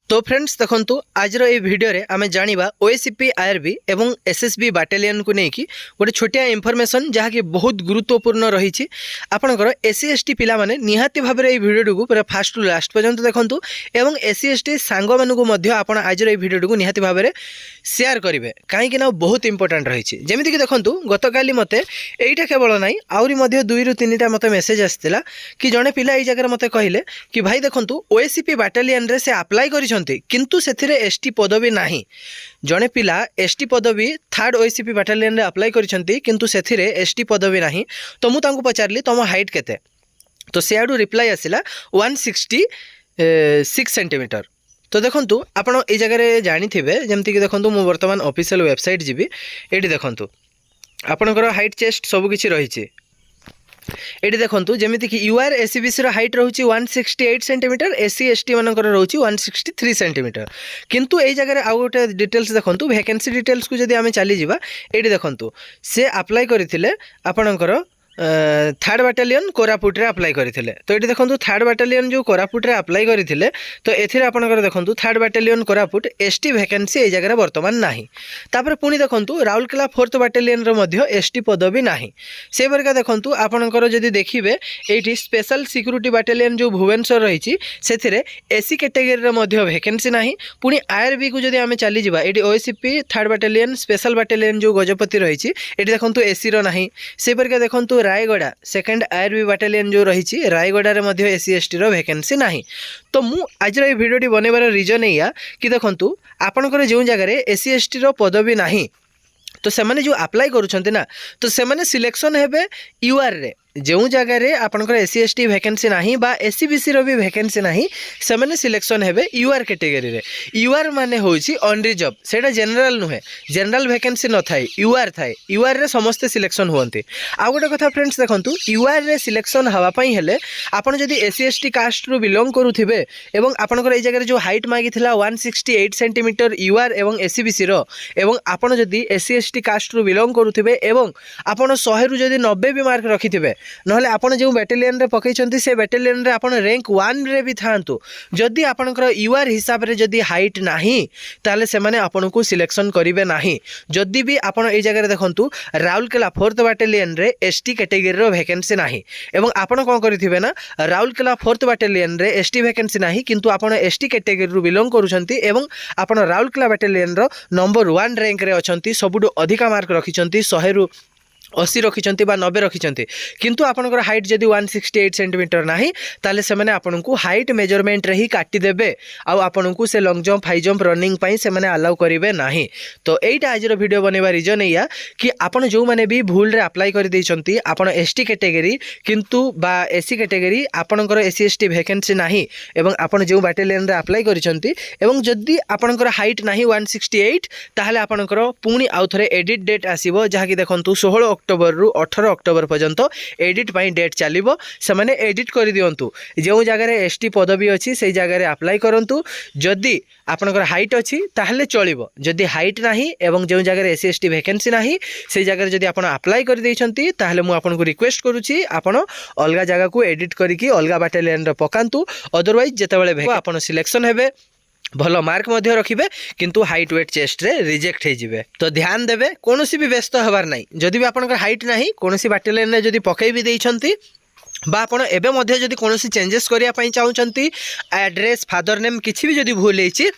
तो फ्रेंड्स देखंतु आज ये भिडियो रे आमे जानिबा ओएससीपी आईआरबी एवं एसएसबी बाटालियन को नेकी गोटे छोटिया इनफॉरमेशन जहाँ कि बहुत गुरुत्वपूर्ण रही आपणकर एससी एसटी पिला माने निहाती भाव में भिडियो को पूरा फास्ट टू लास्ट पर्यंत देखंतु एवं एससी एसटी सांग मानू मध्य आपण आज ये भिडियो को निहाती भाव में शेयर करेंगे कहीं बहुत इंपोर्टेंट रही जमीक देखंतु गतकाली मते एटा केवल नाई आउरी मध्य 2 ରୁ 3टा मते मेसेज आसतिला कि जड़े पिला ये जगह मते कहले कि भाई देखंतु ओएससीपी बाटालियन रे से अप्लाई करिसंती किंतु सेथिरे एसटी पदवी नाही। जड़े पिला एसटी पदवी 3rd ओएससीपी बाटालियन रे अप्लाई करिसंती किंतु सेथिरे एसटी पदवी नाही। तो मु तांको पचारली तुम हाइट केते तो से आडू रिप्लाई आसिला 166 सेंटीमीटर। तो देखंतु आपण ए जगह जानी थिबे जेमति कि देखंतु मु वर्तमान ऑफिशियल वेबसाइट जीबी एडी देखंतु आपनकर हाइट चेस्ट सब किछि रहिछि एटी देखंतु जेमिति कि यूआर एससीबीसी रो हाइट रहउची 168 सेंटीमीटर एससी एसटी मानकर रहउची 163 सेंटीमीटर। किंतु एई जगह आ गोटे डिटेल्स देखंतु वैकेंसी डिटेल्स को जदि आमे चली जिबा एटी देखंतु से अप्लाई करिथिले आपनकर 3rd बाटालियन कोरापुट रे अप्लाई करिथिले। तो ये देखंतु 3rd बाटालियन जो कोरापुट रे अप्लाई करिथिले तो एथिरे आपनकर देखंतु 3rd battalion Koraput ST vacancy ए जगह वर्तमान नाही। तापर पुनी देखंतु राउरकेला 4th बाटालियन रो मध्य एसटी पदवी नाही। से बरका देखंतु आपनकर जदि देखिबे एठी स्पेशल सिक्युरिटी बाटालियन जो भुवनेश्वर रहिछि सेथिरे एससी कैटेगरी रे मध्य वैकेंसी नाही। पुनी आईआरबी को जदि आमे चली जिबा एठी OSCP 3rd battalion special battalion जो गजपति रहिछि एठी देखंतु एससी रो नाही। से बरका देखंतु रायगड़ा 2nd आईआरबी बाटालियन जो रही रायगड़ा रे मध्य एससी एसटी रो वैकेंसी नाही। तो मु आज ये भिडियोटी बनैबार रीजन एया कि देखंतु आपनकर जो जगह एससी एसटी रो पदवी नाही तो से माने जो अप्लाई करूछंती ना तो से माने सिलेक्शन हेबे यूआर रे जो जगह रे आपनकर एससी एसटी वैकेंसी नाही बा एससीबीसी रो भी वैकेंसी नाही से माने सिलेक्शन हेबे यूआर कैटेगरी रे। यूआर माने होची अनरिजर्व सेटा जनरल नुहे जनरल वैकेंसी न थाए यूआर थाए यूआर रे समस्त सिलेक्शन होंती। आ गोटे कथा फ्रेंड्स देखंतु यूआर रे सिलेक्शन हवा पई हेले आपन जदी एससी एसटी कास्ट रो बिलोंग करूथिबे एवं आपनकर ए जगह जो हाइट मागी थिला 168 सेंटीमीटर यूआर एवं एससीबीसी रो एवं आपन जदी एससी एसटी कास्ट रो बिलोंग करूथिबे एवं आपन 100 रु जदी 90 भी मार्क रखिथिबे नहले आपण जो बैटालियन रे पकईछंती से बैटालियन रे आपण रैंक 1 रे भी थांतु जदि आपनकर यूआर हिसाब रे जदि हाइट नाही ताले से माने आपण को सिलेक्शन करिवे नाही। जदि भी आपण ए जगह देखंतु राउरकेला 4th बाटालियन रे एसटी कैटेगरी रो वैकेंसी नाही एवं आपण कोन करिथिबे ना राउरकेला 4th बाटालियन रे एसटी वैकेंसी नाही किंतु आपण एसटी कैटेगरी रो बिलोंग करूछंती एवं आपण राउरकेला बाटालियन रो नंबर 1 रैंक रे अछंती सबुडु अधिका मार्क रखिछंती 100 रु 80 रखिछंती बा 90 रखिछंती किंतु आपनकर हाइट जदि 168 सेंटीमीटर नाही ताले से माने आपनकु हाइट मेजरमेंट रे ही काटी देबे आ आपनकु से long jump high jump running पई से माने अलाउ करिवे नाही। तो एटा आज रो वीडियो बनेबा रीजन एया कि आपन जो माने भी भूल रे अप्लाई कर दैछंती आपन एसटी कैटेगरी किंतु बा एससी कैटेगरी आपनकर एससी एसटी वैकेंसी नाही एवं आपन जो बाटालियन रे अप्लाई करिसंती एवं जदि आपनकर हाइट नाही 168 ताहले आपनकर पुनी आउथरे एडिट डेट आसीबो जहा कि देखंतु 16 अक्टोबर रु 18 अक्टोबर पर्यंत एडिट पाई डेट चलिबो से माने एडिट कर दियंतु जो जगह एसटी पदवी अछि से जगह अप्लाई करंतु जदि आपनकर हाइट अछि ताहले चलिबो जदि हाइट नाही एवं जो जगह एससी एसटी वैकेंसी नाही से जगह जदि आपण अप्लाई कर दैछंती ताहले मु आपन को रिक्वेस्ट करूची आपण अलगा जगह को एडिट करिकि अलगा बाटालियन रे पकांतु अदरवाइज जेतेबेले आपण सिलेक्शन हेबे भलो मार्क मध्य रखिबे किंतु हाइट वेट चेस्ट रे रिजेक्ट हे जिवे। तो ध्यान देबे कोनोसी भी व्यस्त हबार नाही जदि भी आपनकर हाइट नाही कोनोसी बाटालियन रे जदि पकई भी दैछंती बा आपण एबे मध्य जदि कोनोसी चेंजेस करिया पई चाहुचंती एड्रेस फादर नेम किछि भी जदि भूल हेछि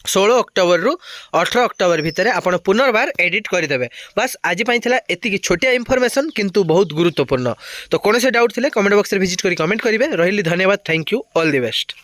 16 अक्टोबर रु 18 अक्टोबर भितर आपण पुनर्बार एडिट करदेवे। बस आज पाई थिला एतिकी छोटिया इनफॉरमेशन किंतु बहुत गुरुत्वपूर्ण। तो कोनोसी डाउट थिले कमेंट बॉक्स रे विजिट करी कमेंट करिवे। रहिली धन्यवाद। Thank you all the best.